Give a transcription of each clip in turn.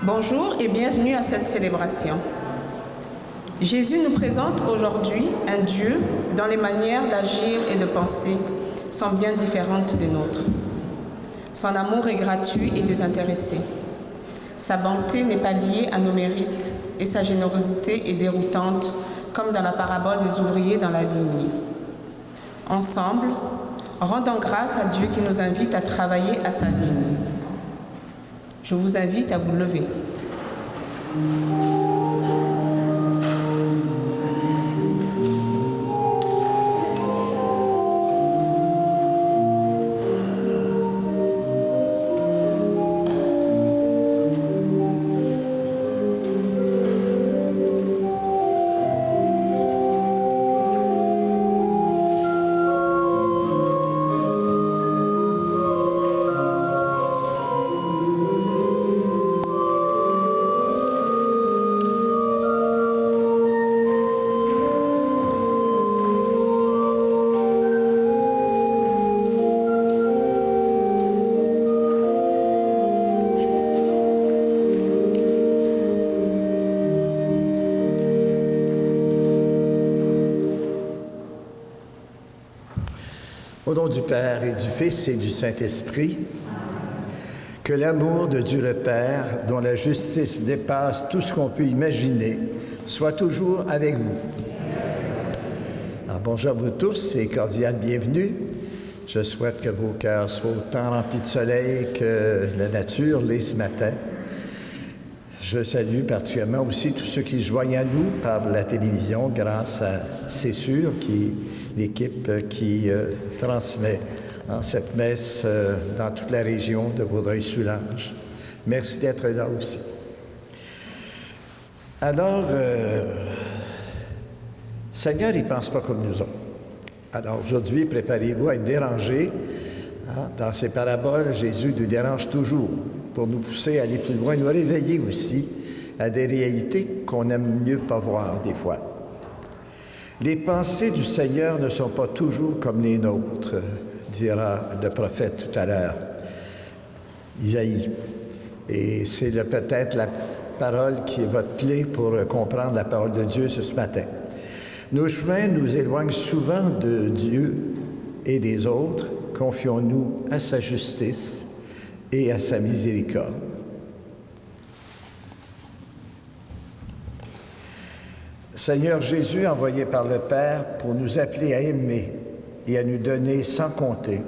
Bonjour et bienvenue à cette célébration. Jésus nous présente aujourd'hui un Dieu dont les manières d'agir et de penser sont bien différentes des nôtres. Son amour est gratuit et désintéressé. Sa bonté n'est pas liée à nos mérites et sa générosité est déroutante, comme dans la parabole des ouvriers dans la vigne. Ensemble, rendons grâce à Dieu qui nous invite à travailler à sa vigne. Je vous invite à vous lever. Au nom du Père et du Fils et du Saint-Esprit, que l'amour de Dieu le Père, dont la justice dépasse tout ce qu'on peut imaginer, soit toujours avec vous. Alors, bonjour à vous tous et cordiale bienvenue. Je souhaite que vos cœurs soient autant remplis de soleil que la nature l'est ce matin. Je salue particulièrement aussi tous ceux qui se joignent à nous par la télévision grâce à C'est sûr, l'équipe qui transmet cette messe dans toute la région de Vaudreuil-Soulanges. Merci d'être là aussi. Alors, Seigneur, il ne pense pas comme nous autres. Alors aujourd'hui, préparez-vous à être dérangés. Dans ces paraboles, Jésus nous dérange toujours pour nous pousser à aller plus loin, nous réveiller aussi à des réalités qu'on aime mieux pas voir des fois. Les pensées du Seigneur ne sont pas toujours comme les nôtres, dira le prophète tout à l'heure, Isaïe. Et c'est peut-être la parole qui est votre clé pour comprendre la parole de Dieu ce matin. Nos chemins nous éloignent souvent de Dieu et des autres. Confions-nous à sa justice et à sa miséricorde. Seigneur Jésus, envoyé par le Père pour nous appeler à aimer et à nous donner sans compter,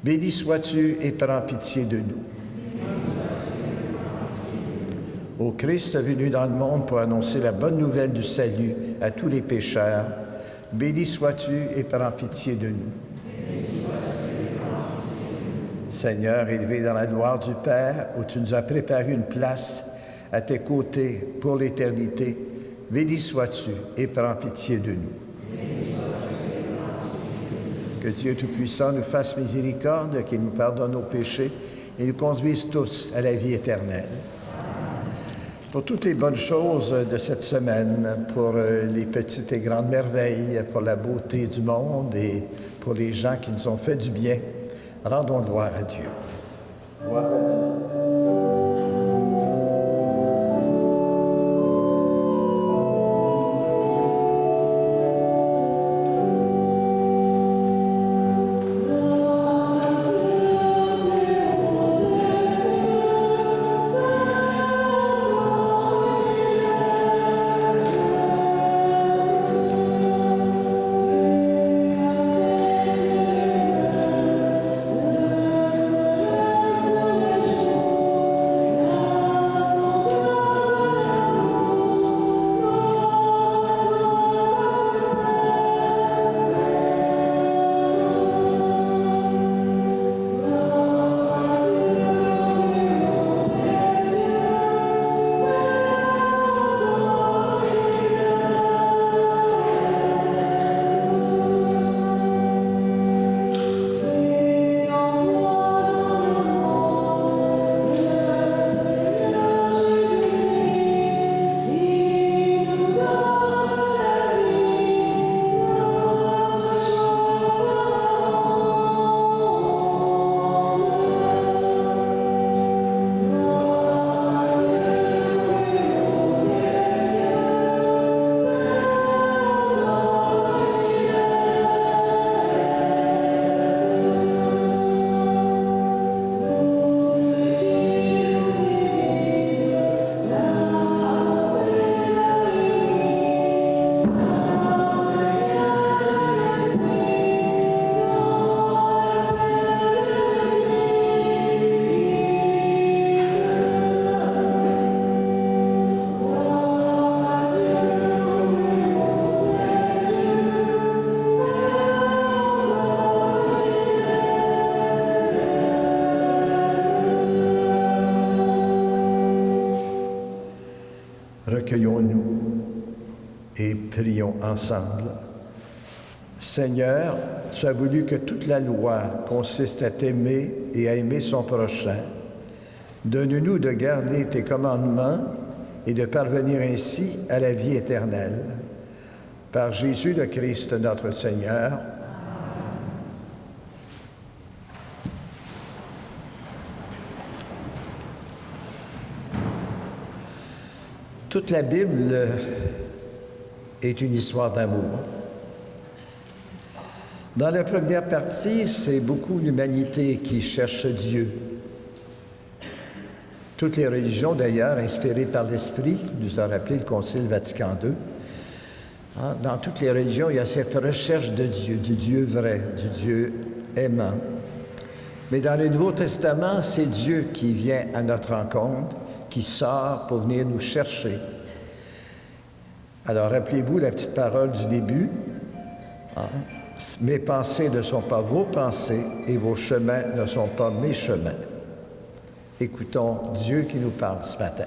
béni sois-tu et prends pitié de nous. Ô Christ venu dans le monde pour annoncer la bonne nouvelle du salut à tous les pécheurs, béni sois-tu et prends pitié de nous. Seigneur, élevé dans la gloire du Père, où tu nous as préparé une place à tes côtés pour l'éternité, béni sois-tu et prends pitié de nous. Que Dieu Tout-Puissant nous fasse miséricorde, qu'il nous pardonne nos péchés et nous conduise tous à la vie éternelle. Pour toutes les bonnes choses de cette semaine, pour les petites et grandes merveilles, pour la beauté du monde et pour les gens qui nous ont fait du bien, rendons gloire à Dieu. Gloire à Dieu. recueillons-nous et prions ensemble. Seigneur, tu as voulu que toute la loi consiste à t'aimer et à aimer son prochain. Donne-nous de garder tes commandements et de parvenir ainsi à la vie éternelle. Par Jésus le Christ, notre Seigneur. Toute la Bible est une histoire d'amour. Dans la première partie, c'est beaucoup l'humanité qui cherche Dieu. Toutes les religions, d'ailleurs, inspirées par l'Esprit, nous a rappelé le Concile Vatican II. Dans toutes les religions, il y a cette recherche de Dieu, du Dieu vrai, du Dieu aimant. Mais dans le Nouveau Testament, c'est Dieu qui vient à notre rencontre, qui sort pour venir nous chercher. Alors, rappelez-vous la petite parole du début. Mes pensées ne sont pas vos pensées et vos chemins ne sont pas mes chemins. Écoutons Dieu qui nous parle ce matin.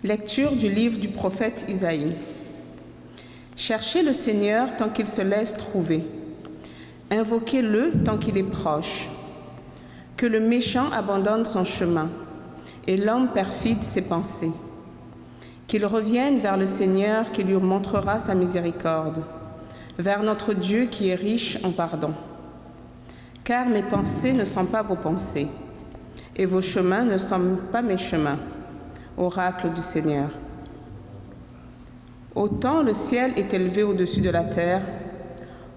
Lecture du livre du prophète Isaïe. Cherchez le Seigneur tant qu'il se laisse trouver. Invoquez-le tant qu'il est proche. Que le méchant abandonne son chemin et l'homme perfide ses pensées. Qu'il revienne vers le Seigneur qui lui montrera sa miséricorde, vers notre Dieu qui est riche en pardon. Car mes pensées ne sont pas vos pensées, et vos chemins ne sont pas mes chemins, oracle du Seigneur. Autant le ciel est élevé au-dessus de la terre,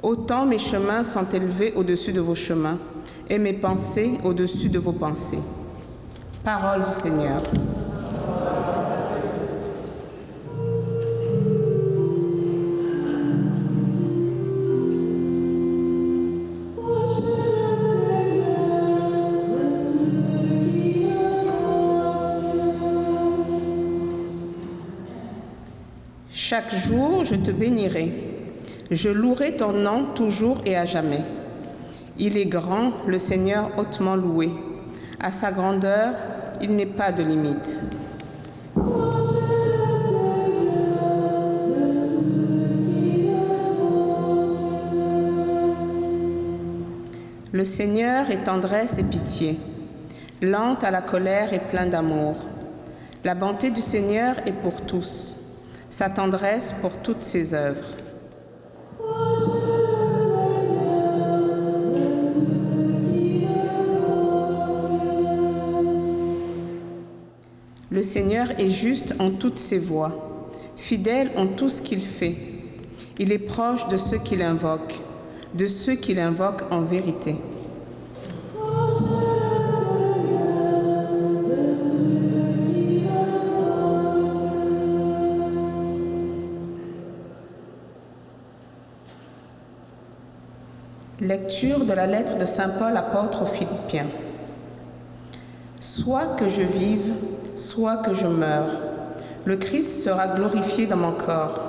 autant mes chemins sont élevés au-dessus de vos chemins, et mes pensées au-dessus de vos pensées. Parole du Seigneur. Chaque jour, je te bénirai. Je louerai ton nom toujours et à jamais. Il est grand, le Seigneur hautement loué. À sa grandeur, il n'est pas de limite. Le Seigneur est tendresse et pitié, lent à la colère et plein d'amour. La bonté du Seigneur est pour tous, sa tendresse pour toutes ses œuvres. Le Seigneur est juste en toutes ses voies, fidèle en tout ce qu'il fait. Il est proche de ceux qui l'invoquent, de ceux qui l'invoquent en vérité. Lecture de la lettre de saint Paul apôtre aux Philippiens. Soit que je vive, soit que je meure, le Christ sera glorifié dans mon corps.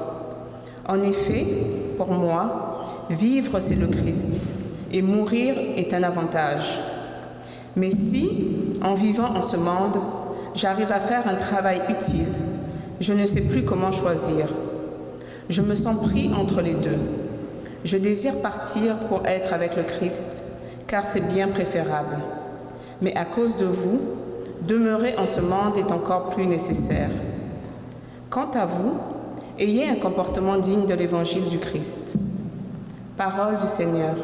En effet, pour moi, vivre c'est le Christ, et mourir est un avantage. Mais si, en vivant en ce monde, j'arrive à faire un travail utile, je ne sais plus comment choisir. Je me sens pris entre les deux. Je désire partir pour être avec le Christ, car c'est bien préférable. Mais à cause de vous, demeurer en ce monde est encore plus nécessaire. Quant à vous, ayez un comportement digne de l'évangile du Christ. Parole du Seigneur.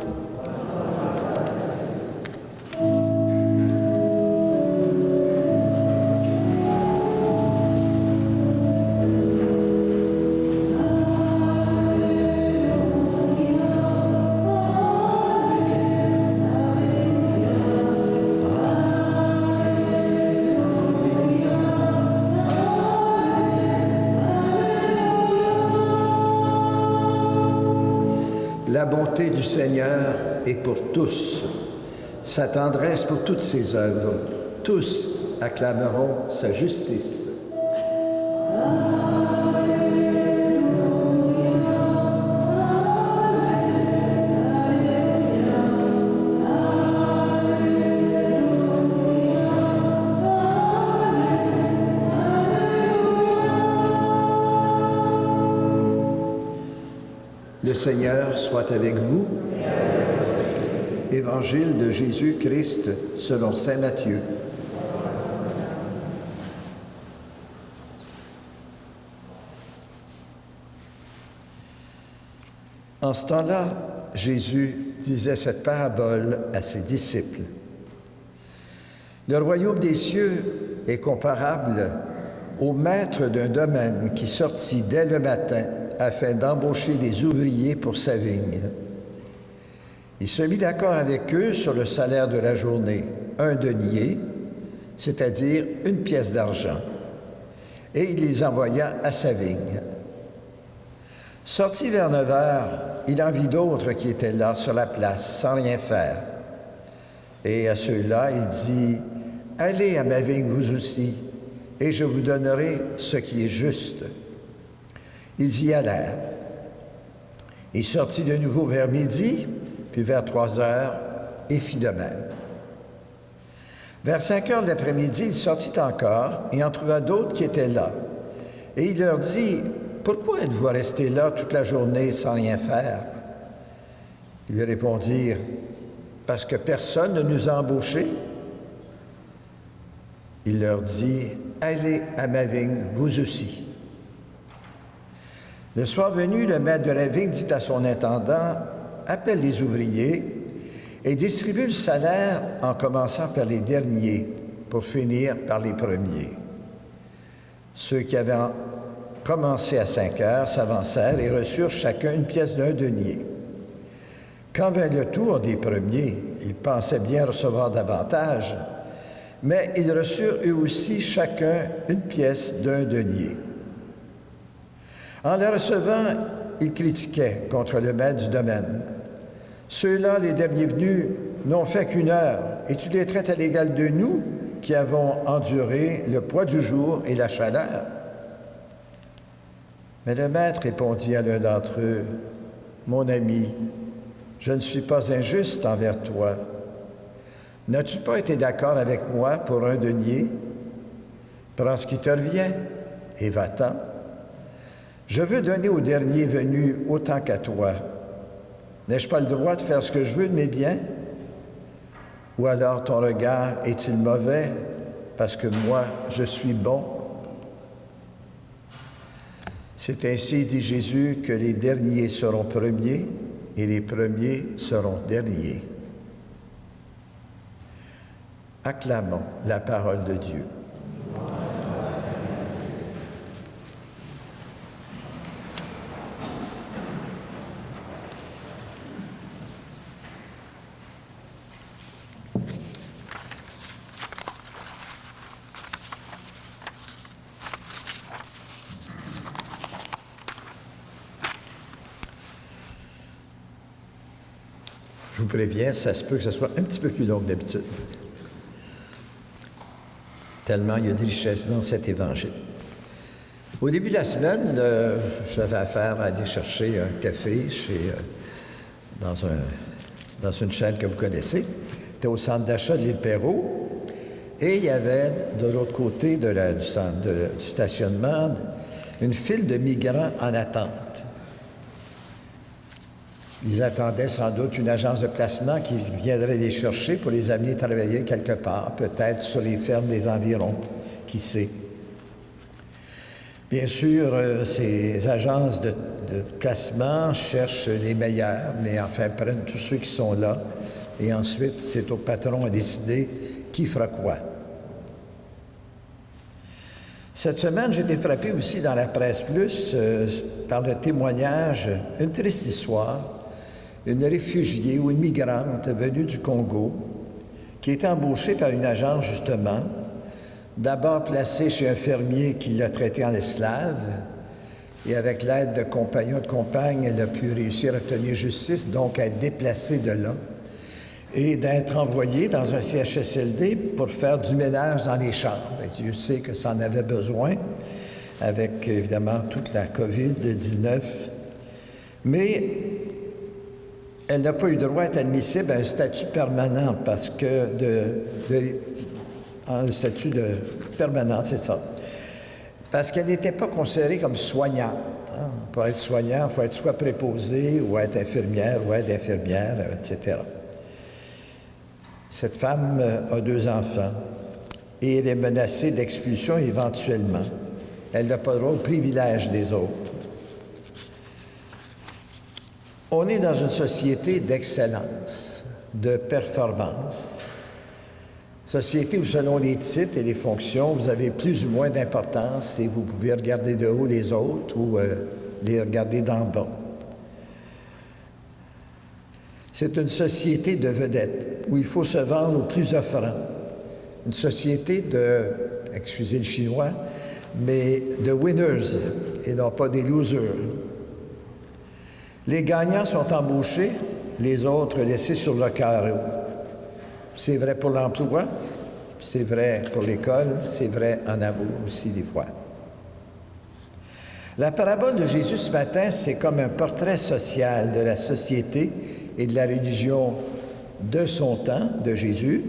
La bonté du Seigneur est pour tous, sa tendresse pour toutes ses œuvres. Tous acclameront sa justice. Le Seigneur soit avec vous. Évangile de Jésus-Christ selon saint Matthieu. En ce temps-là, Jésus disait cette parabole à ses disciples. Le royaume des cieux est comparable au maître d'un domaine qui sortit dès le matin afin d'embaucher des ouvriers pour sa vigne. Il se mit d'accord avec eux sur le salaire de la journée, 1 denier, c'est-à-dire 1 pièce d'argent, et il les envoya à sa vigne. Sorti vers 9 heures, il en vit d'autres qui étaient là sur la place, sans rien faire. Et à ceux-là, il dit, « Allez à ma vigne vous aussi, et je vous donnerai ce qui est juste. » Ils y allèrent. Il sortit de nouveau vers midi, puis vers 3 heures, et fit de même. Vers 5 heures de l'après-midi, il sortit encore et en trouva d'autres qui étaient là. Et il leur dit, « Pourquoi êtes-vous restés là toute la journée sans rien faire? » Ils lui répondirent, « Parce que personne ne nous a embauchés. » Il leur dit, « Allez à ma vigne, vous aussi. » Le soir venu, le maître de la vigne dit à son intendant, « Appelle les ouvriers et distribue le salaire en commençant par les derniers pour finir par les premiers. » Ceux qui avaient commencé à 5 heures s'avancèrent et reçurent chacun 1 pièce d'1 denier. Quand vint le tour des premiers, ils pensaient bien recevoir davantage, mais ils reçurent eux aussi chacun 1 pièce d'1 denier. En les recevant, ils critiquaient contre le maître du domaine. Ceux-là, les derniers venus, n'ont fait qu'1 heure, et tu les traites à l'égal de nous qui avons enduré le poids du jour et la chaleur. Mais le maître répondit à l'un d'entre eux, « Mon ami, je ne suis pas injuste envers toi. N'as-tu pas été d'accord avec moi pour 1 denier? Prends ce qui te revient et va-t'en. Je veux donner au dernier venu autant qu'à toi. N'ai-je pas le droit de faire ce que je veux de mes biens? Ou alors ton regard est-il mauvais parce que moi, je suis bon? » C'est ainsi, dit Jésus, que les derniers seront premiers et les premiers seront derniers. Acclamons la parole de Dieu. Je vous préviens, ça se peut que ce soit un petit peu plus long que d'habitude. Tellement il y a des richesses dans cet évangile. Au début de la semaine, j'avais affaire à aller chercher un café dans une chaîne que vous connaissez. C'était au centre d'achat de l'île Perrot. Et il y avait, de l'autre côté du stationnement, une file de migrants en attente. Ils attendaient sans doute une agence de placement qui viendrait les chercher pour les amener travailler quelque part, peut-être sur les fermes des environs, qui sait. Bien sûr, ces agences de placement cherchent les meilleurs, mais enfin prennent tous ceux qui sont là, et ensuite c'est au patron à décider qui fera quoi. Cette semaine, j'ai été frappé aussi dans la Presse Plus par le témoignage, une triste histoire, une réfugiée ou une migrante venue du Congo qui est embauchée par une agence, justement, d'abord placée chez un fermier qui l'a traitée en esclave, et avec l'aide de compagnons de compagne, elle a pu réussir à obtenir justice, donc à être déplacée de là, et d'être envoyée dans un CHSLD pour faire du ménage dans les chambres. Et Dieu sait que ça en avait besoin, avec évidemment toute la COVID-19. Mais elle n'a pas eu droit à être admissible à un statut permanent parce que un statut permanent, c'est ça. Parce qu'elle n'était pas considérée comme soignante. Hein. Pour être soignant, il faut être soit préposé ou être infirmière ou aide infirmière, etc. Cette femme a 2 enfants et elle est menacée d'expulsion éventuellement. Elle n'a pas le droit au privilège des autres. On est dans une société d'excellence, de performance. Société où, selon les titres et les fonctions, vous avez plus ou moins d'importance et vous pouvez regarder de haut les autres ou les regarder d'en bas. C'est une société de vedettes où il faut se vendre au plus offrant. Une société de, excusez le chinois, mais de winners et non pas des losers. Les gagnants sont embauchés, les autres laissés sur le carreau. C'est vrai pour l'emploi, c'est vrai pour l'école, c'est vrai en amour aussi des fois. La parabole de Jésus ce matin, c'est comme un portrait social de la société et de la religion de son temps, de Jésus,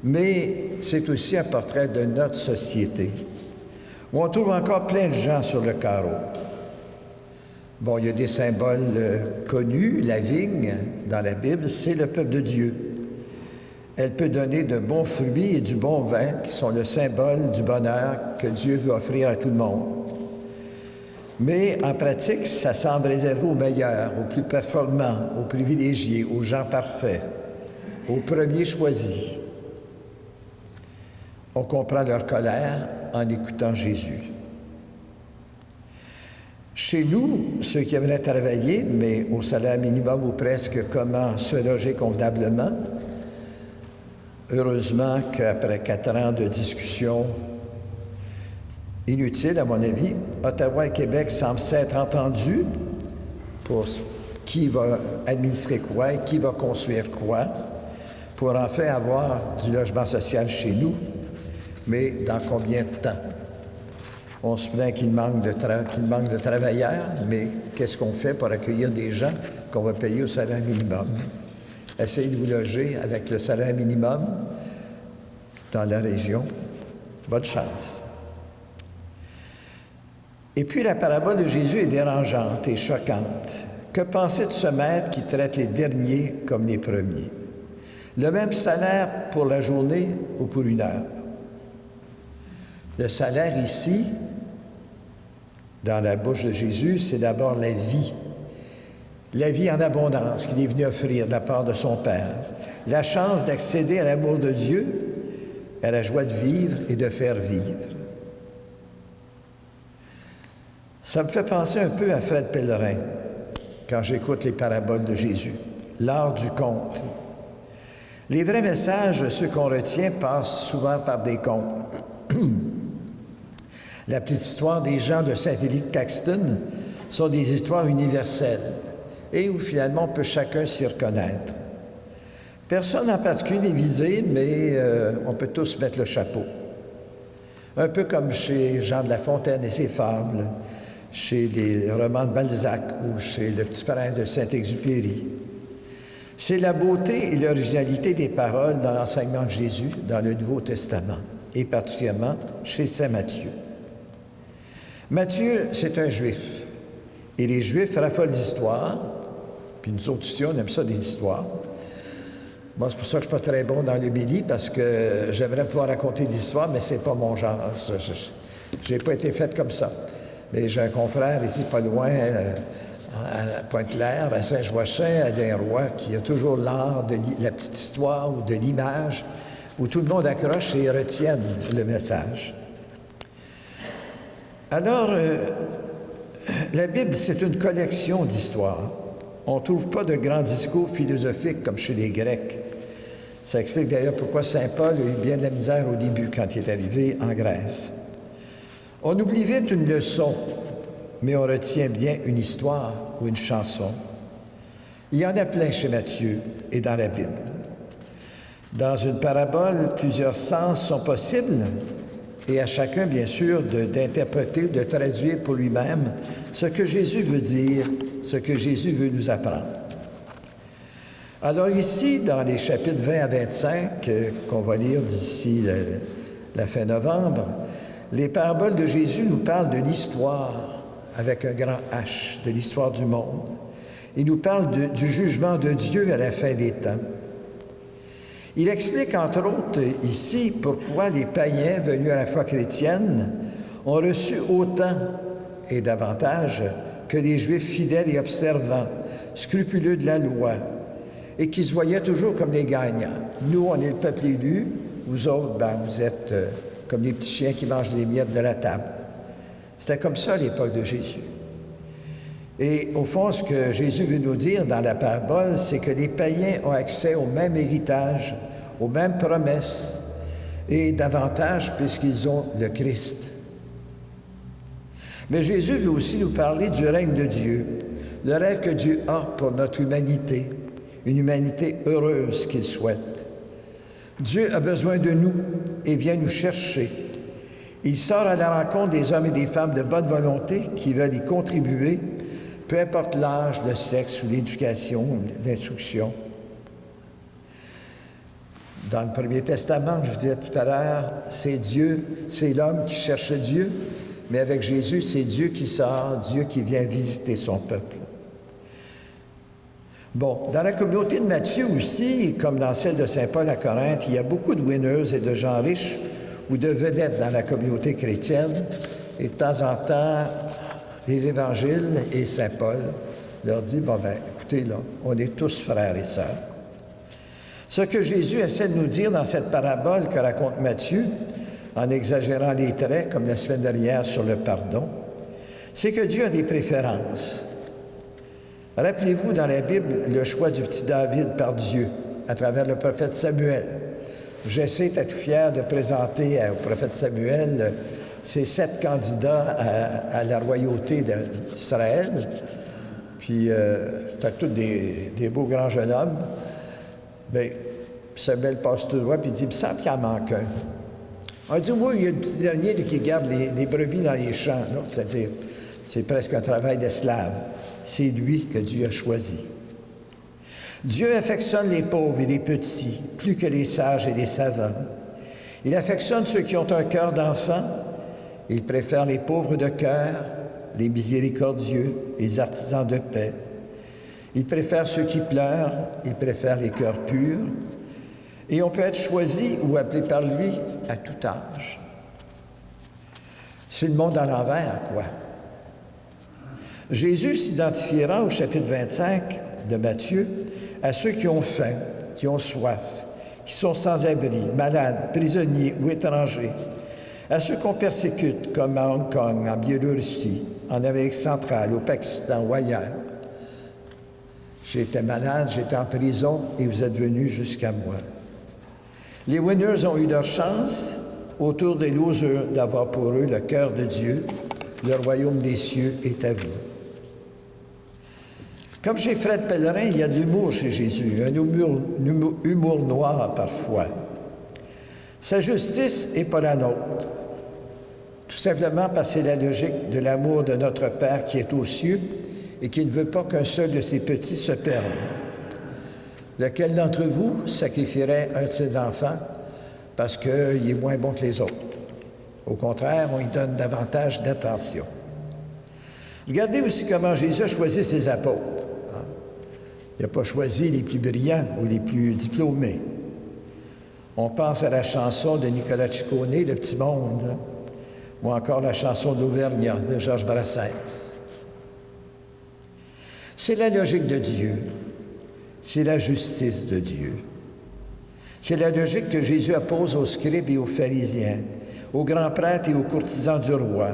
mais c'est aussi un portrait de notre société, où on trouve encore plein de gens sur le carreau. Bon, il y a des symboles connus. La vigne, dans la Bible, c'est le peuple de Dieu. Elle peut donner de bons fruits et du bon vin, qui sont le symbole du bonheur que Dieu veut offrir à tout le monde. Mais en pratique, ça semble réservé aux meilleurs, aux plus performants, aux privilégiés, aux gens parfaits, aux premiers choisis. On comprend leur colère en écoutant Jésus. Chez nous, ceux qui aimeraient travailler, mais au salaire minimum ou presque, comment se loger convenablement? Heureusement qu'après 4 ans de discussion inutile, à mon avis, Ottawa et Québec semblent s'être entendus pour qui va administrer quoi et qui va construire quoi, pour enfin avoir du logement social chez nous, mais dans combien de temps? On se plaint qu'il manque de travailleurs, mais qu'est-ce qu'on fait pour accueillir des gens qu'on va payer au salaire minimum? Essayez de vous loger avec le salaire minimum dans la région. Bonne chance. Et puis la parabole de Jésus est dérangeante et choquante. Que penser de ce maître qui traite les derniers comme les premiers? Le même salaire pour la journée ou pour 1 heure? Le salaire ici, dans la bouche de Jésus, c'est d'abord la vie. La vie en abondance qu'il est venu offrir de la part de son Père. La chance d'accéder à l'amour de Dieu, à la joie de vivre et de faire vivre. Ça me fait penser un peu à Fred Pellerin, quand j'écoute les paraboles de Jésus. L'art du conte. Les vrais messages, ceux qu'on retient, passent souvent par des contes. La petite histoire des gens de Saint-Élie-Caxton sont des histoires universelles et où finalement on peut chacun s'y reconnaître. Personne en particulier n'est visé, mais on peut tous mettre le chapeau. Un peu comme chez Jean de La Fontaine et ses fables, chez les romans de Balzac ou chez Le Petit Prince de Saint-Exupéry. C'est la beauté et l'originalité des paroles dans l'enseignement de Jésus dans le Nouveau Testament, et particulièrement chez saint Matthieu. Matthieu, c'est un Juif. Et les Juifs raffolent d'histoires. Puis nous autres ici, on aime ça, des histoires. Moi, c'est pour ça que je ne suis pas très bon dans l'homélie, parce que j'aimerais pouvoir raconter des histoires, mais c'est pas mon genre. Je n'ai pas été fait comme ça. Mais j'ai un confrère ici, pas loin, à Pointe-Claire, à Saint-Joachim, Alain Roy, qui a toujours l'art de la petite histoire ou de l'image, où tout le monde accroche et retienne le message. Alors, la Bible, c'est une collection d'histoires. On ne trouve pas de grands discours philosophiques comme chez les Grecs. Ça explique d'ailleurs pourquoi saint Paul a eu bien de la misère au début quand il est arrivé en Grèce. On oublie vite une leçon, mais on retient bien une histoire ou une chanson. Il y en a plein chez Matthieu et dans la Bible. Dans une parabole, plusieurs sens sont possibles, et à chacun, bien sûr, d'interpréter, de traduire pour lui-même ce que Jésus veut dire, ce que Jésus veut nous apprendre. Alors ici, dans les chapitres 20 à 25, qu'on va lire d'ici la fin novembre, les paraboles de Jésus nous parlent de l'histoire avec un grand H, de l'histoire du monde. Il nous parle du jugement de Dieu à la fin des temps. Il explique, entre autres, ici, pourquoi les païens venus à la foi chrétienne ont reçu autant et davantage que les Juifs fidèles et observants, scrupuleux de la loi, et qui se voyaient toujours comme des gagnants. Nous, on est le peuple élu, vous autres, vous êtes comme les petits chiens qui mangent les miettes de la table. C'était comme ça à l'époque de Jésus. Et au fond, ce que Jésus veut nous dire dans la parabole, c'est que les païens ont accès au même héritage, aux mêmes promesses, et davantage puisqu'ils ont le Christ. Mais Jésus veut aussi nous parler du règne de Dieu, le rêve que Dieu a pour notre humanité, une humanité heureuse qu'il souhaite. Dieu a besoin de nous et vient nous chercher. Il sort à la rencontre des hommes et des femmes de bonne volonté qui veulent y contribuer, peu importe l'âge, le sexe ou l'éducation, l'instruction. Dans le Premier Testament, je vous disais tout à l'heure, c'est Dieu, c'est l'homme qui cherche Dieu, mais avec Jésus, c'est Dieu qui sort, Dieu qui vient visiter son peuple. Bon, dans la communauté de Matthieu aussi, comme dans celle de Saint-Paul à Corinthe, il y a beaucoup de winners et de gens riches ou de vedettes dans la communauté chrétienne. Et de temps en temps, les évangiles et Saint-Paul leur disent, écoutez, là, on est tous frères et sœurs. Ce que Jésus essaie de nous dire dans cette parabole que raconte Matthieu, en exagérant les traits, comme la semaine dernière sur le pardon, c'est que Dieu a des préférences. Rappelez-vous dans la Bible le choix du petit David par Dieu à travers le prophète Samuel. J'essaie d'être fier de présenter au prophète Samuel ces 7 candidats à la royauté d'Israël. Puis, c'était tous des beaux grands jeunes hommes. Bien, Samuel passe tout droit, puis il dit, il me semble qu'il en manque un. On dit, oui, il y a le petit dernier qui garde les brebis dans les champs. C'est-à-dire, c'est presque un travail d'esclave. C'est lui que Dieu a choisi. Dieu affectionne les pauvres et les petits, plus que les sages et les savants. Il affectionne ceux qui ont un cœur d'enfant. Il préfère les pauvres de cœur, les miséricordieux, les artisans de paix. Il préfère ceux qui pleurent, il préfère les cœurs purs. Et on peut être choisi ou appelé par lui à tout âge. C'est le monde à l'envers, quoi. Jésus s'identifiera au chapitre 25 de Matthieu à ceux qui ont faim, qui ont soif, qui sont sans abri, malades, prisonniers ou étrangers, à ceux qu'on persécute, comme à Hong Kong, en Biélorussie, en Amérique centrale, au Pakistan ou ailleurs. J'étais malade, j'étais en prison et vous êtes venus jusqu'à moi. Les winners ont eu leur chance, autour des losers, d'avoir pour eux le cœur de Dieu. Le royaume des cieux est à vous. Comme chez Fred Pellerin, il y a de l'humour chez Jésus, un humour noir parfois. Sa justice n'est pas la nôtre, tout simplement parce que c'est la logique de l'amour de notre Père qui est aux cieux et qui ne veut pas qu'un seul de ses petits se perde. Lequel d'entre vous sacrifierait un de ses enfants parce qu'il est moins bon que les autres? Au contraire, on y donne davantage d'attention. Regardez aussi comment Jésus a choisi ses apôtres. Il n'a pas choisi les plus brillants ou les plus diplômés. On pense à la chanson de Nicolas Ciccone, Le Petit Monde, ou encore la chanson d'Auvergnat de Georges Brassens. C'est la logique de Dieu. C'est la justice de Dieu. C'est la logique que Jésus oppose aux scribes et aux pharisiens, aux grands prêtres et aux courtisans du roi.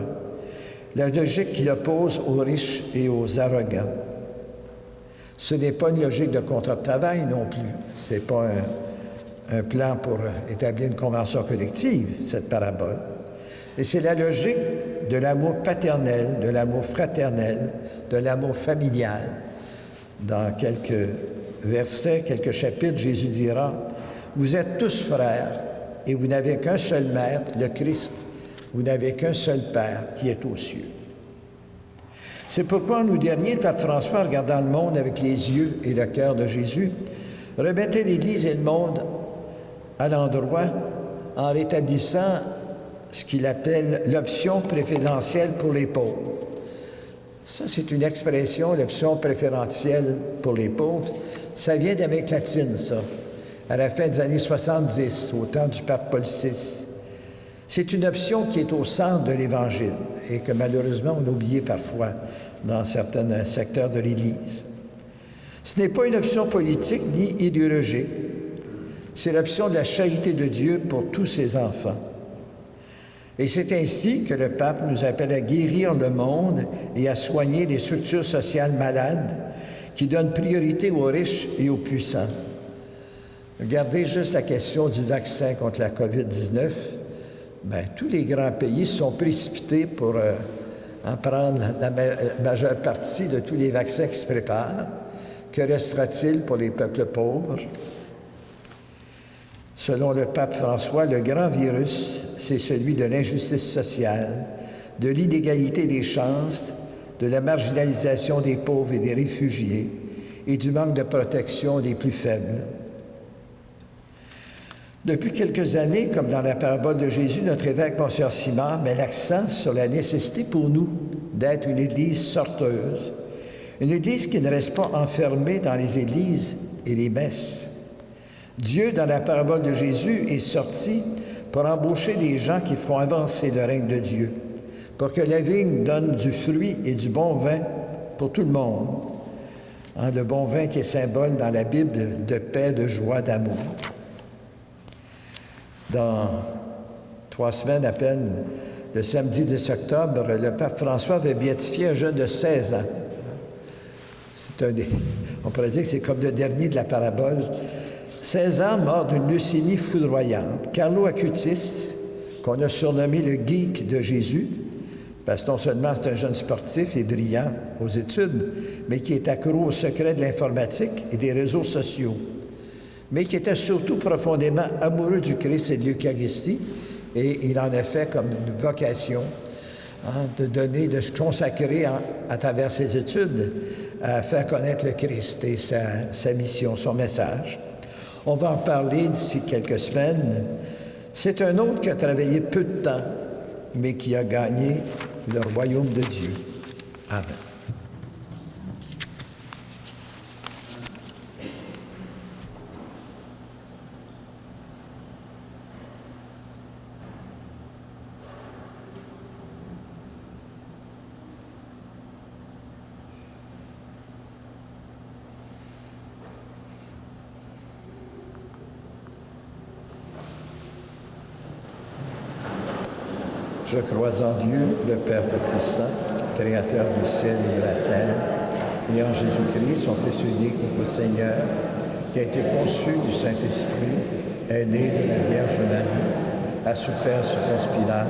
La logique qu'il oppose aux riches et aux arrogants. Ce n'est pas une logique de contrat de travail non plus. Ce n'est pas un plan pour établir une convention collective, cette parabole. Et c'est la logique de l'amour paternel, de l'amour fraternel, de l'amour familial. Dans quelques versets, quelques chapitres, Jésus dira, « Vous êtes tous frères, et vous n'avez qu'un seul maître, le Christ. Vous n'avez qu'un seul Père qui est aux cieux. » C'est pourquoi, en août dernier, le pape François, regardant le monde avec les yeux et le cœur de Jésus, remettait l'Église et le monde à l'endroit en rétablissant ce qu'il appelle l'option préférentielle pour les pauvres. Ça, c'est une expression, l'option préférentielle pour les pauvres. Ça vient d'Amérique latine, ça, à la fin des années 70, au temps du pape Paul VI. C'est une option qui est au centre de l'Évangile et que malheureusement on a oublié parfois dans certains secteurs de l'Église. Ce n'est pas une option politique ni idéologique. C'est l'option de la charité de Dieu pour tous ses enfants. Et c'est ainsi que le pape nous appelle à guérir le monde et à soigner les structures sociales malades qui donnent priorité aux riches et aux puissants. Regardez juste la question du vaccin contre la COVID-19. Bien, tous les grands pays sont précipités pour en prendre la majeure partie de tous les vaccins qui se préparent. Que restera-t-il pour les peuples pauvres? Selon le pape François, le grand virus, c'est celui de l'injustice sociale, de l'inégalité des chances, de la marginalisation des pauvres et des réfugiés et du manque de protection des plus faibles. Depuis quelques années, comme dans la parabole de Jésus, notre évêque, Monseigneur Simard, met l'accent sur la nécessité pour nous d'être une Église sorteuse, une Église qui ne reste pas enfermée dans les églises et les messes. Dieu, dans la parabole de Jésus, est sorti pour embaucher des gens qui feront avancer le règne de Dieu, pour que la vigne donne du fruit et du bon vin pour tout le monde. Le bon vin qui est symbole dans la Bible de paix, de joie, d'amour. Dans 3 semaines à peine, le samedi 10 octobre, le pape François avait béatifié un jeune de 16 ans. On pourrait dire que c'est comme le dernier de la parabole. 16 ans, mort d'une leucémie foudroyante. Carlo Acutis, qu'on a surnommé le geek de Jésus, parce que non seulement c'est un jeune sportif et brillant aux études, mais qui est accro au secret de l'informatique et des réseaux sociaux, mais qui était surtout profondément amoureux du Christ et de l'Eucharistie, et il en a fait comme une vocation de se consacrer à travers ses études à faire connaître le Christ et sa mission, son message. On va en parler d'ici quelques semaines. C'est un autre qui a travaillé peu de temps, mais qui a gagné le royaume de Dieu. Amen. Je crois en Dieu, le Père Tout-Puissant, Créateur du ciel et de la terre, et en Jésus-Christ, son Fils unique, notre Seigneur, qui a été conçu du Saint-Esprit, est né de la Vierge Marie, a souffert sous Ponce Pilate,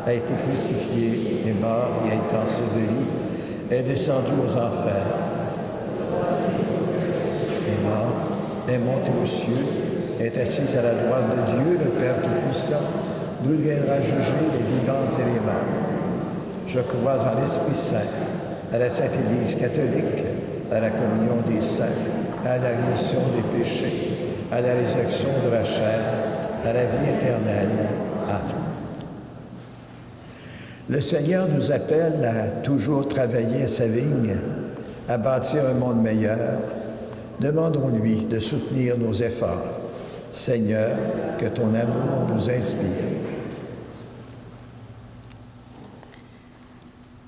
a été crucifié, est mort et a été enseveli, est descendu aux enfers, est mort, est monté aux cieux, est assis à la droite de Dieu, le Père Tout-Puissant, d'où il viendra juger les vivants et les morts. Je crois en l'Esprit Saint, à la Sainte Église catholique, à la communion des saints, à la rémission des péchés, à la résurrection de la chair, à la vie éternelle. Amen. Le Seigneur nous appelle à toujours travailler à sa vigne, à bâtir un monde meilleur. Demandons-lui de soutenir nos efforts. Seigneur, que ton amour nous inspire.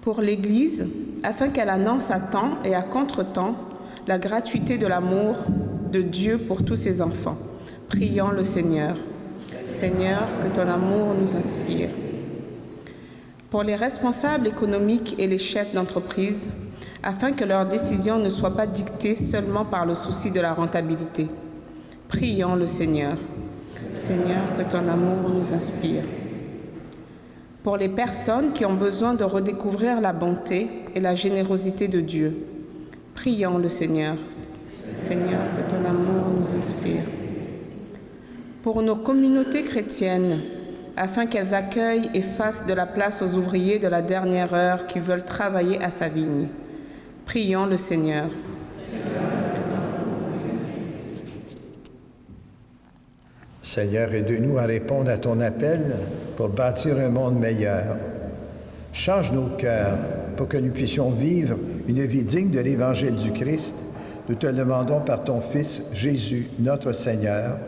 Pour l'Église, afin qu'elle annonce à temps et à contre-temps la gratuité de l'amour de Dieu pour tous ses enfants, prions le Seigneur. Seigneur, que ton amour nous inspire. Pour les responsables économiques et les chefs d'entreprise, afin que leurs décisions ne soient pas dictées seulement par le souci de la rentabilité, prions le Seigneur. Seigneur, que ton amour nous inspire. Pour les personnes qui ont besoin de redécouvrir la bonté et la générosité de Dieu, prions le Seigneur. Seigneur, que ton amour nous inspire. Pour nos communautés chrétiennes, afin qu'elles accueillent et fassent de la place aux ouvriers de la dernière heure qui veulent travailler à sa vigne, prions le Seigneur. Seigneur, aide-nous à répondre à ton appel pour bâtir un monde meilleur. Change nos cœurs pour que nous puissions vivre une vie digne de l'Évangile du Christ. Nous te le demandons par ton Fils, Jésus, notre Seigneur.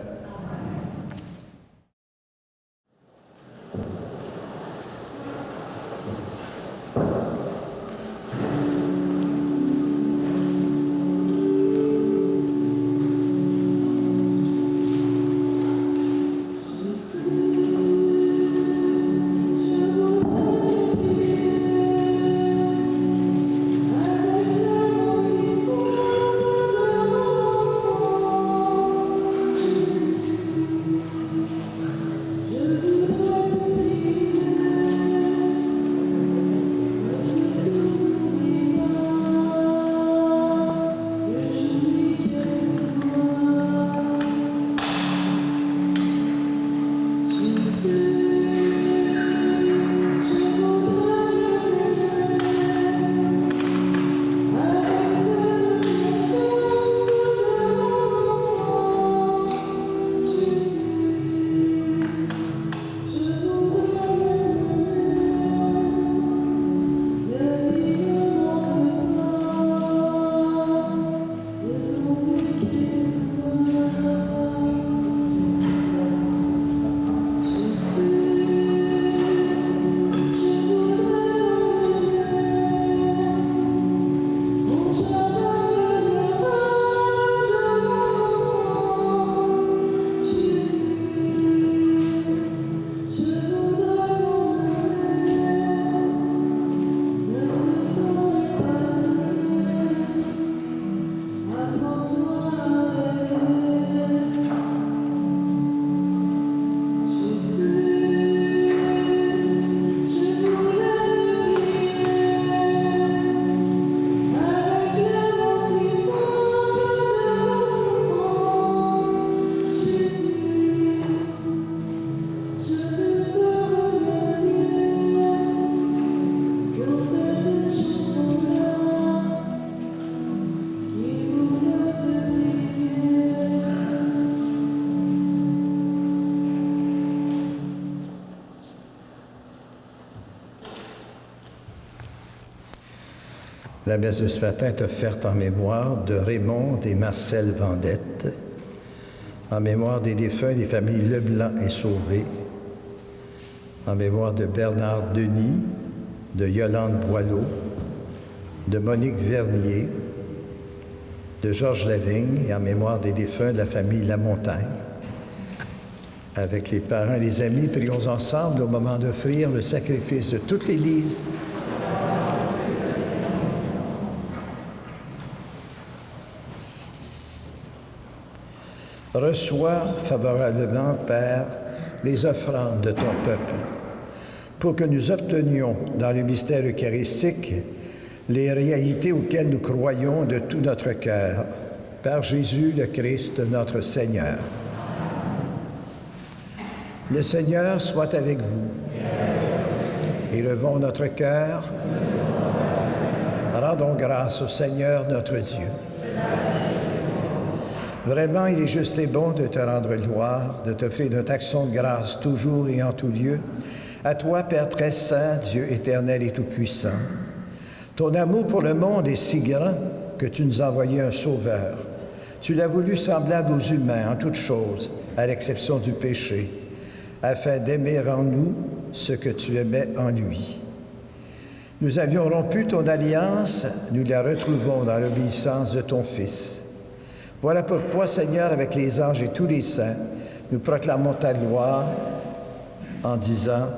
La messe de ce matin est offerte en mémoire de Raymond et Marcel Vendette, en mémoire des défunts des familles Leblanc et Sauvé, en mémoire de Bernard Denis, de Yolande Boileau, de Monique Vernier, de Georges Lavigne et en mémoire des défunts de la famille Lamontagne. Avec les parents et les amis, prions ensemble au moment d'offrir le sacrifice de toute l'Église. Reçois favorablement, Père, les offrandes de ton peuple, pour que nous obtenions dans le mystère eucharistique les réalités auxquelles nous croyons de tout notre cœur, par Jésus le Christ, notre Seigneur. Le Seigneur soit avec vous. Élevons notre cœur. Rendons grâce au Seigneur notre Dieu. Vraiment, il est juste et bon de te rendre gloire, de t'offrir notre action de grâce toujours et en tout lieu. À toi, Père très saint, Dieu éternel et tout-puissant. Ton amour pour le monde est si grand que tu nous as envoyé un sauveur. Tu l'as voulu semblable aux humains en toutes choses, à l'exception du péché, afin d'aimer en nous ce que tu aimais en lui. Nous avions rompu ton alliance, nous la retrouvons dans l'obéissance de ton Fils. Voilà pourquoi, Seigneur, avec les anges et tous les saints, nous proclamons ta gloire en disant: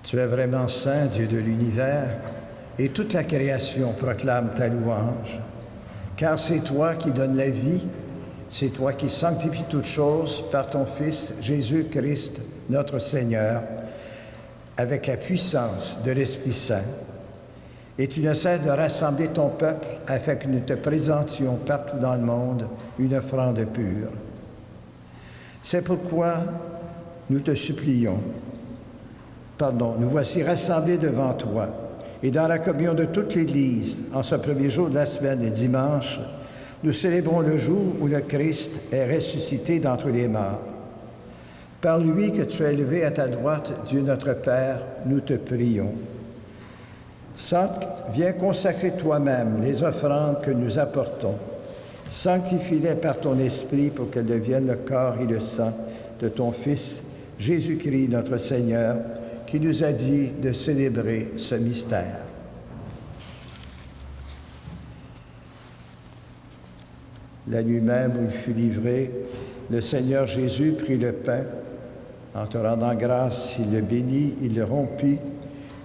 Tu es vraiment saint, Dieu de l'univers, et toute la création proclame ta louange. Car c'est toi qui donnes la vie, c'est toi qui sanctifies toutes choses par ton Fils Jésus-Christ, notre Seigneur, avec la puissance de l'Esprit Saint. Et tu ne cesses de rassembler ton peuple afin que nous te présentions partout dans le monde une offrande pure. C'est pourquoi nous te supplions. Nous voici rassemblés devant toi, et dans la communion de toute l'Église, en ce premier jour de la semaine et dimanche, nous célébrons le jour où le Christ est ressuscité d'entre les morts. Par lui que tu as élevé à ta droite, Dieu notre Père, nous te prions. Viens consacrer toi-même les offrandes que nous apportons. Sanctifie-les par ton Esprit pour qu'elles deviennent le corps et le sang de ton Fils, Jésus-Christ, notre Seigneur, qui nous a dit de célébrer ce mystère. La nuit même où il fut livré, le Seigneur Jésus prit le pain. En te rendant grâce, il le bénit, il le rompit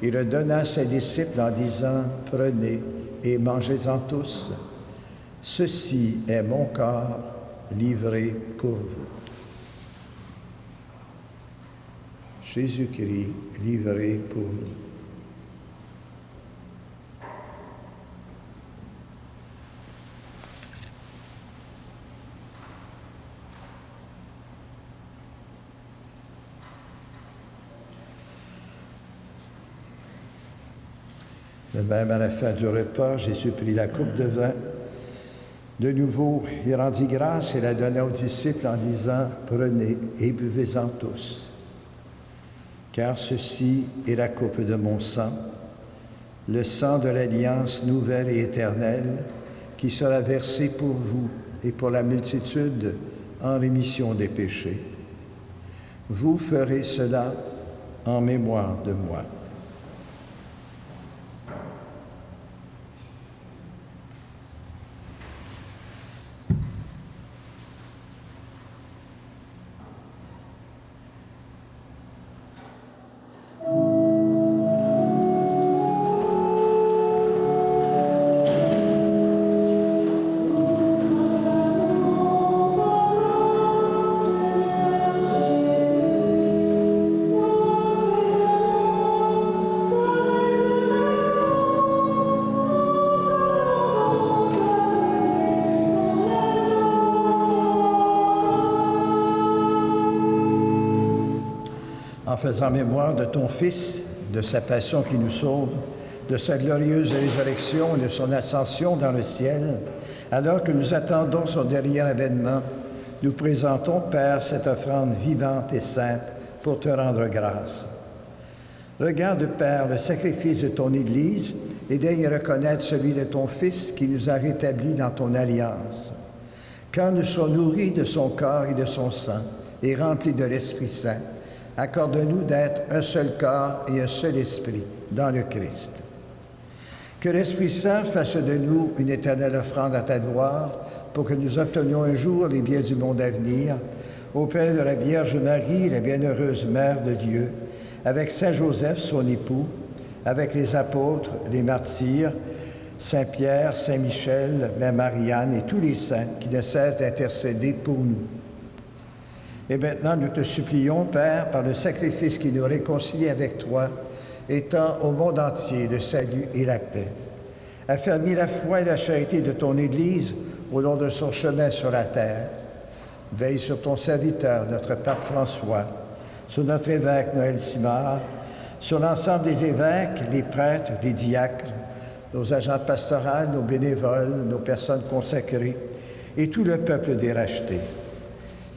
et le donna à ses disciples en disant « Prenez et mangez-en tous. Ceci est mon corps livré pour vous. » Jésus-Christ livré pour nous. De même, à la fin du repas, Jésus prit la coupe de vin. De nouveau, il rendit grâce et la donna aux disciples en disant « Prenez et buvez-en tous. Car ceci est la coupe de mon sang, le sang de l'alliance nouvelle et éternelle, qui sera versé pour vous et pour la multitude en rémission des péchés. Vous ferez cela en mémoire de moi. » En faisant mémoire de ton Fils, de sa passion qui nous sauve, de sa glorieuse résurrection et de son ascension dans le ciel, alors que nous attendons son dernier avènement, nous présentons, Père, cette offrande vivante et sainte pour te rendre grâce. Regarde, Père, le sacrifice de ton Église et daigne reconnaître celui de ton Fils qui nous a rétablis dans ton alliance. Quand nous serons nourris de son corps et de son sang et remplis de l'Esprit Saint, accorde-nous d'être un seul corps et un seul esprit dans le Christ. Que l'Esprit Saint fasse de nous une éternelle offrande à ta gloire pour que nous obtenions un jour les biens du monde à venir, auprès de la Vierge Marie, la bienheureuse Mère de Dieu, avec Saint Joseph, son époux, avec les apôtres, les martyrs, Saint Pierre, Saint Michel, Mère Marianne et tous les saints qui ne cessent d'intercéder pour nous. Et maintenant, nous te supplions, Père, par le sacrifice qui nous réconcilie avec toi, étends au monde entier le salut et la paix. Affermis la foi et la charité de ton Église au long de son chemin sur la terre. Veille sur ton serviteur, notre Pape François, sur notre évêque Noël Simard, sur l'ensemble des évêques, les prêtres, les diacres, nos agents pastoraux, nos bénévoles, nos personnes consacrées et tout le peuple des rachetés.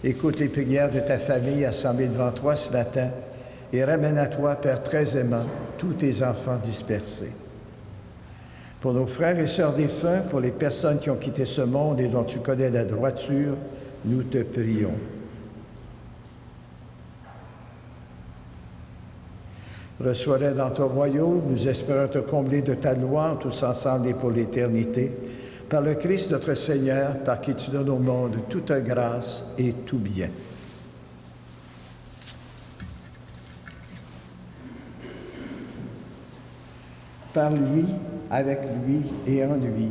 Écoute les prières de ta famille assemblée devant toi ce matin et ramène à toi, Père très aimant, tous tes enfants dispersés. Pour nos frères et sœurs défunts, pour les personnes qui ont quitté ce monde et dont tu connais la droiture, nous te prions. Reçois-les dans ton royaume, nous espérons te combler de ta gloire tous ensemble et pour l'éternité. Par le Christ notre Seigneur, par qui tu donnes au monde toute grâce et tout bien. par lui, avec lui et en lui.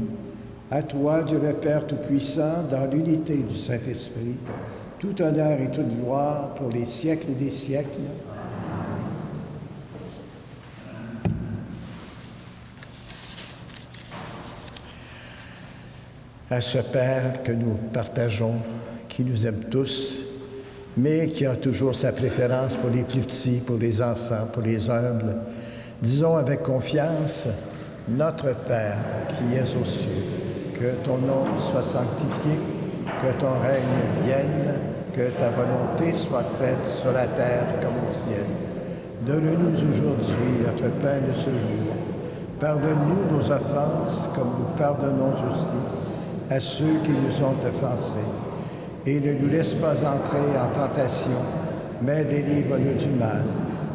À toi, Dieu le Père Tout-Puissant, dans l'unité du Saint-Esprit, tout honneur et toute gloire pour les siècles des siècles. À ce Père que nous partageons, qui nous aime tous, mais qui a toujours sa préférence pour les plus petits, pour les enfants, pour les humbles, disons avec confiance, notre Père qui es aux cieux, que ton nom soit sanctifié, que ton règne vienne, que ta volonté soit faite sur la terre comme au ciel. Donne-nous aujourd'hui notre pain de ce jour. Pardonne-nous nos offenses comme nous pardonnons aussi à ceux qui nous ont offensés. Et ne nous laisse pas entrer en tentation, mais délivre-nous du mal.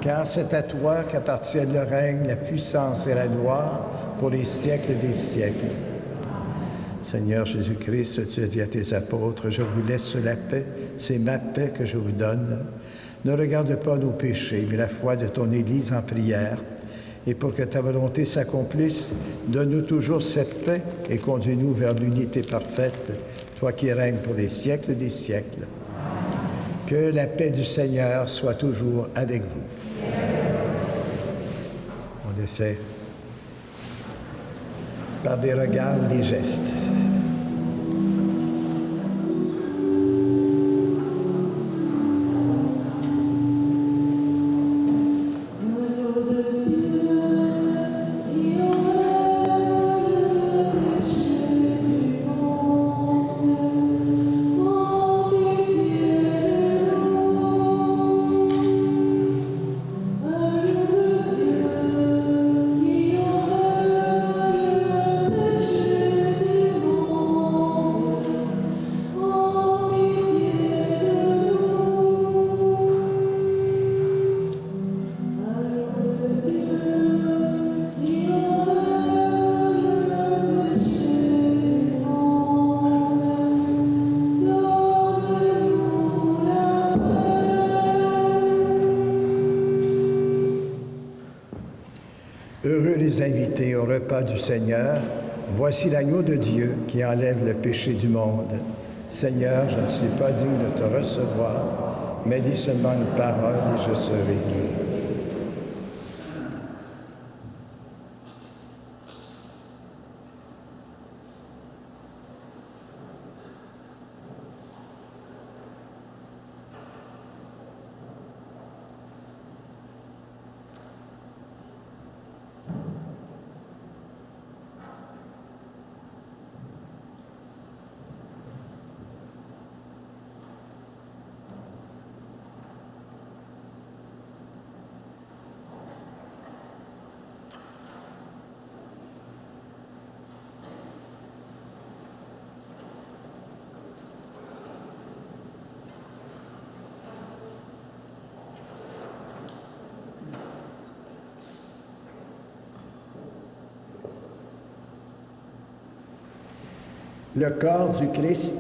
Car c'est à toi qu'appartiennent le règne, la puissance et la gloire pour les siècles des siècles. Seigneur Jésus-Christ, tu as dit à tes apôtres, « Je vous laisse la paix, c'est ma paix que je vous donne. Ne regarde pas nos péchés, mais la foi de ton Église en prière. Et pour que ta volonté s'accomplisse, donne-nous toujours cette paix et conduis-nous vers l'unité parfaite, toi qui règnes pour les siècles des siècles. Que la paix du Seigneur soit toujours avec vous. » On le fait par des regards ou des gestes. Heureux les invités au repas du Seigneur, voici l'agneau de Dieu qui enlève le péché du monde. Seigneur, je ne suis pas digne de te recevoir, mais dis seulement une parole et je serai guéri. Le corps du Christ.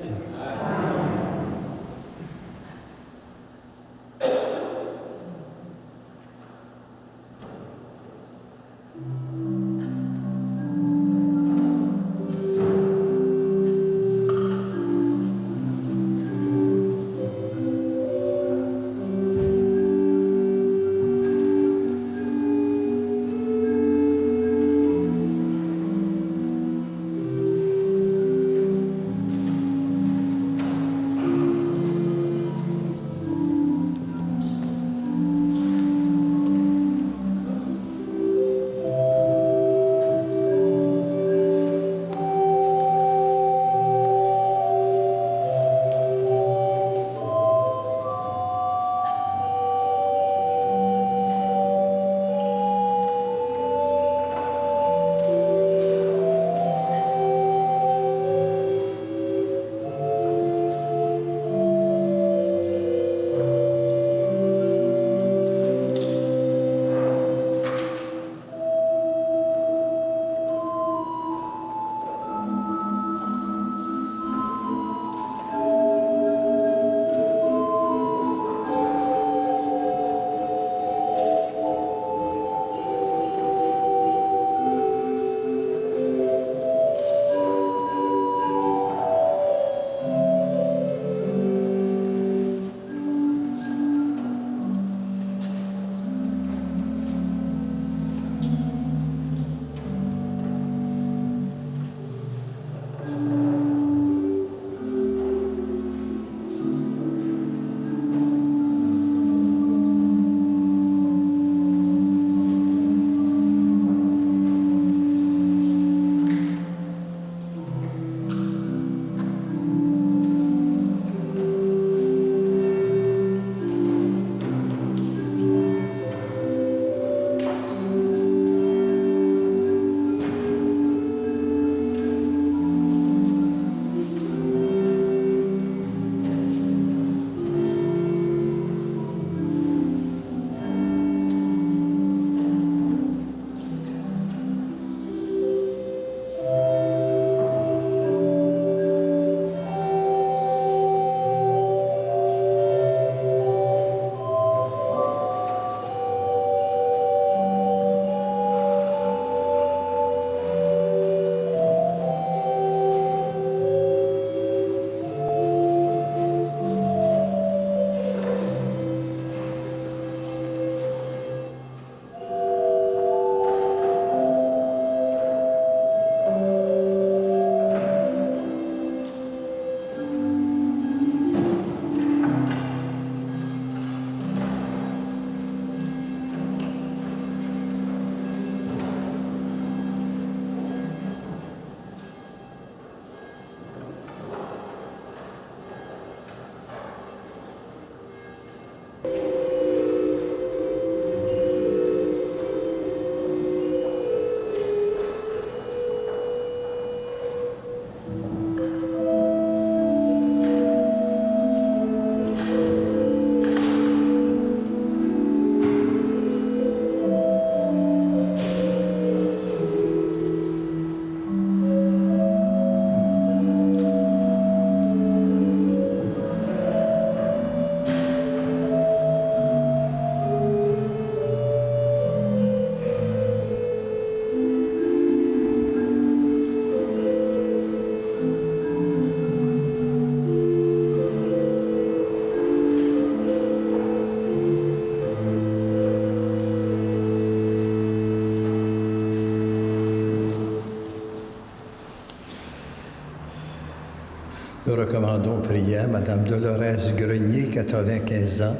Nous recommandons prière Mme Dolores Grenier, 95 ans,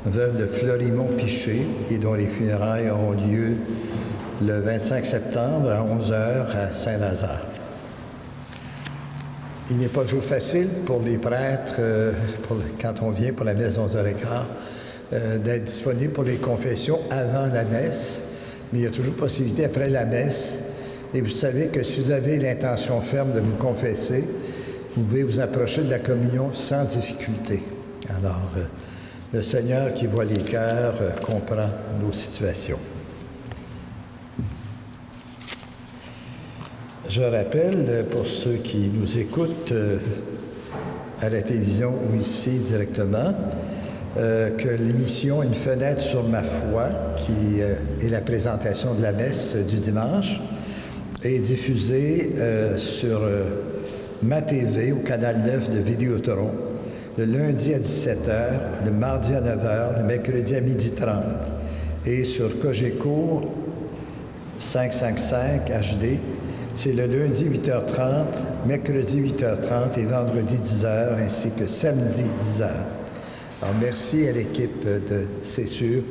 veuve de Florimond Piché, et dont les funérailles auront lieu le 25 septembre à 11h à Saint-Lazare. Il n'est pas toujours facile pour les prêtres, quand on vient pour la messe 11h15, d'être disponible pour les confessions avant la messe, mais il y a toujours possibilité après la messe. Et vous savez que si vous avez l'intention ferme de vous confesser, vous pouvez vous approcher de la communion sans difficulté. Alors, le Seigneur qui voit les cœurs comprend nos situations. Je rappelle, pour ceux qui nous écoutent à la télévision ou ici directement, que l'émission Une fenêtre sur ma foi, qui est la présentation de la messe du dimanche, est diffusée sur Ma TV, au canal 9 de Vidéotron, le lundi à 17h, le mardi à 9h, le mercredi à 12h30, et sur Cogeco 555 HD, c'est le lundi 8h30, mercredi 8h30 et vendredi 10h, ainsi que samedi 10h. Alors, merci à l'équipe de C'est sûr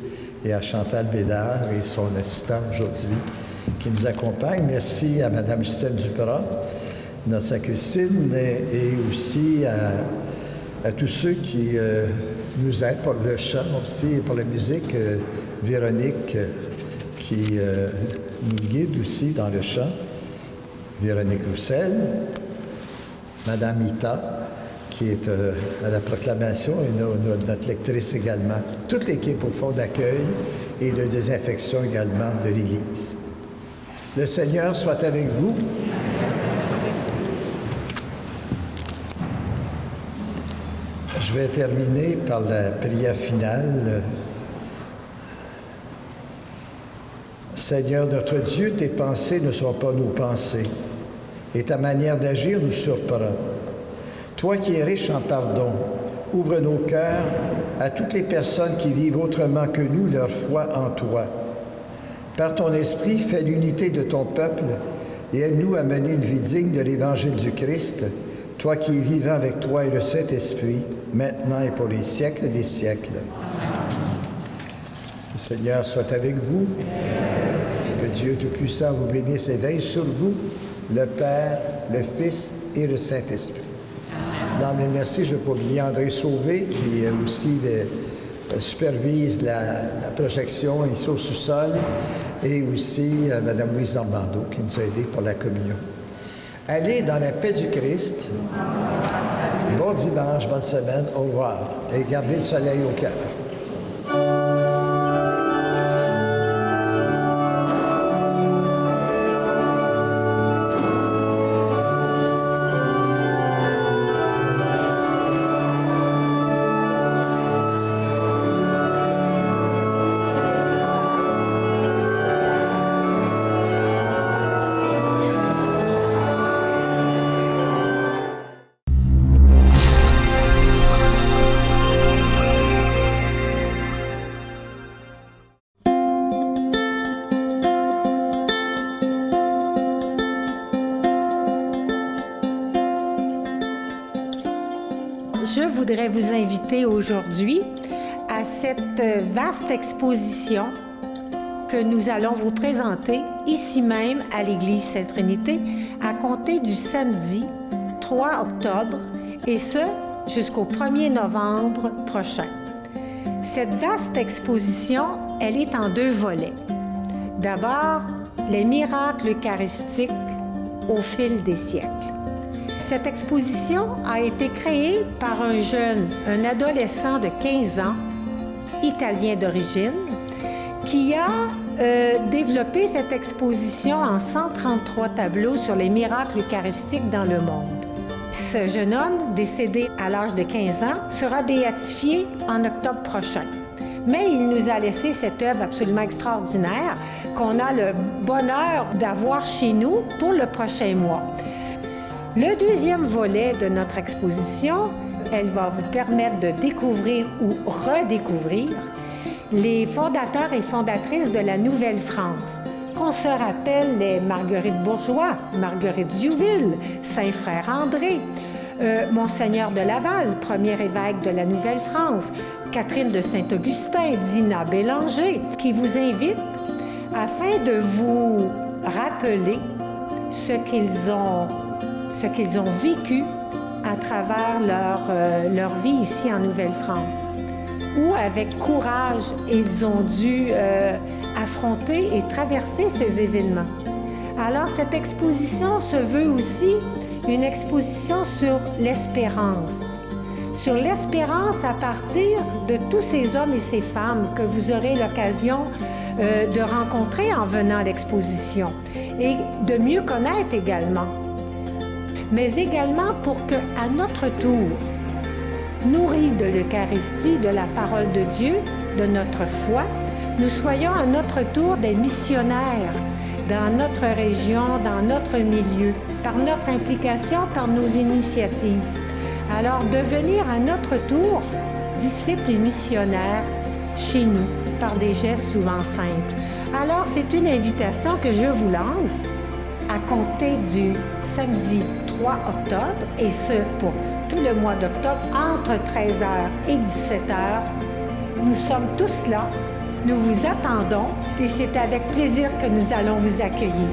et à Chantal Bédard et son assistant aujourd'hui qui nous accompagne. Merci à Mme Justine Duprat, notre sacristine, et aussi à tous ceux qui nous aident pour le chant aussi et pour la musique. Véronique qui nous guide aussi dans le chant. Véronique Roussel, Mme Ita, qui est à la proclamation, et notre lectrice également. Toute l'équipe au fond d'accueil et de désinfection également de l'Église. Le Seigneur soit avec vous. Je vais terminer par la prière finale. Seigneur notre Dieu, tes pensées ne sont pas nos pensées, et ta manière d'agir nous surprend. Toi qui es riche en pardon, ouvre nos cœurs à toutes les personnes qui vivent autrement que nous leur foi en toi. Par ton esprit, fais l'unité de ton peuple et aide-nous à mener une vie digne de l'Évangile du Christ, toi qui es vivant avec toi et le Saint-Esprit, maintenant et pour les siècles des siècles. Le Seigneur soit avec vous. Que Dieu Tout-Puissant vous bénisse et veille sur vous, le Père, le Fils et le Saint-Esprit. Non, mais merci, je ne vais pas oublier André Sauvé, qui aussi supervise la projection ici au sous-sol, et aussi Mme Louise Normando, qui nous a aidés pour la communion. Allez dans la paix du Christ. Bon dimanche, bonne semaine, au revoir. Et gardez le soleil au cœur. Je voudrais vous inviter aujourd'hui à cette vaste exposition que nous allons vous présenter ici même à l'Église Sainte-Trinité à compter du samedi 3 octobre et ce jusqu'au 1er novembre prochain. Cette vaste exposition, elle est en 2 volets. D'abord, les miracles eucharistiques au fil des siècles. Cette exposition a été créée par un adolescent de 15 ans, italien d'origine, qui a développé cette exposition en 133 tableaux sur les miracles eucharistiques dans le monde. Ce jeune homme, décédé à l'âge de 15 ans, sera béatifié en octobre prochain. Mais il nous a laissé cette œuvre absolument extraordinaire qu'on a le bonheur d'avoir chez nous pour le prochain mois. Le deuxième volet de notre exposition, elle va vous permettre de découvrir ou redécouvrir les fondateurs et fondatrices de la Nouvelle-France, qu'on se rappelle les Marguerite Bourgeois, Marguerite Diouville, Saint-Frère André, Monseigneur de Laval, premier évêque de la Nouvelle-France, Catherine de Saint-Augustin, Dina Bélanger, qui vous invitent afin de vous rappeler ce qu'ils ont vécu à travers leur vie ici en Nouvelle-France, où avec courage, ils ont dû affronter et traverser ces événements. Alors, cette exposition se veut aussi une exposition sur l'espérance. Sur l'espérance à partir de tous ces hommes et ces femmes que vous aurez l'occasion de rencontrer en venant à l'exposition et de mieux connaître également. Mais également pour qu'à notre tour, nourris de l'Eucharistie, de la parole de Dieu, de notre foi, nous soyons à notre tour des missionnaires dans notre région, dans notre milieu, par notre implication, par nos initiatives. Alors, devenir à notre tour disciples et missionnaires chez nous, par des gestes souvent simples. Alors, c'est une invitation que je vous lance à compter du samedi 3 octobre, et ce, pour tout le mois d'octobre, entre 13h et 17h. Nous sommes tous là, nous vous attendons, et c'est avec plaisir que nous allons vous accueillir.